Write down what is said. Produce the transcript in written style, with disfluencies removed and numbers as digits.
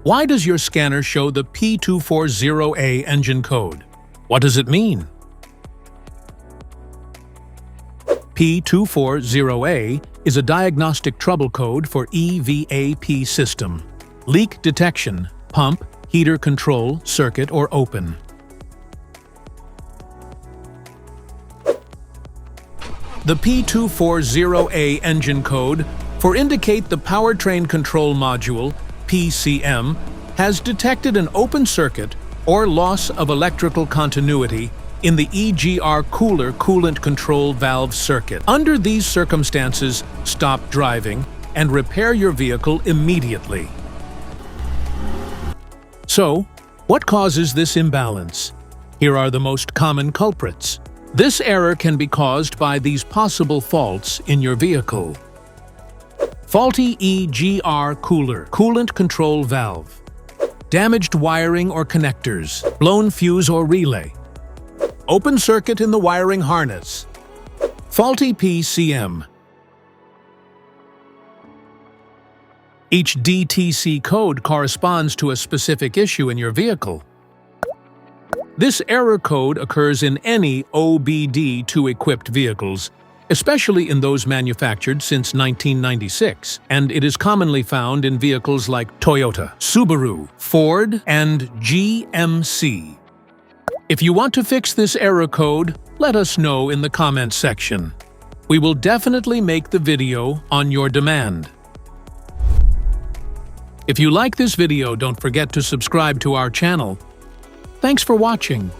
Why does your scanner show the P240A engine code? What does it mean? P240A is a diagnostic trouble code for EVAP system. Leak detection, pump, heater control, circuit, or open. The P240A engine code for indicate the powertrain control module, PCM, has detected an open circuit or loss of electrical continuity in the EGR cooler coolant control valve circuit. Under these circumstances, stop driving and repair your vehicle immediately. So, what causes this imbalance? Here are the most common culprits. This error can be caused by these possible faults in your vehicle. Faulty EGR cooler coolant control valve. Damaged wiring or connectors, blown fuse or relay. Open circuit in the wiring harness. Faulty PCM. Each DTC code corresponds to a specific issue in your vehicle. This error code occurs in any OBD2 equipped vehicles, especially in those manufactured since 1996, and it is commonly found in vehicles like Toyota, Subaru, Ford, and GMC. If you want to fix this error code, let us know in the comments section. We will definitely make the video on your demand. If you like this video, don't forget to subscribe to our channel. Thanks for watching.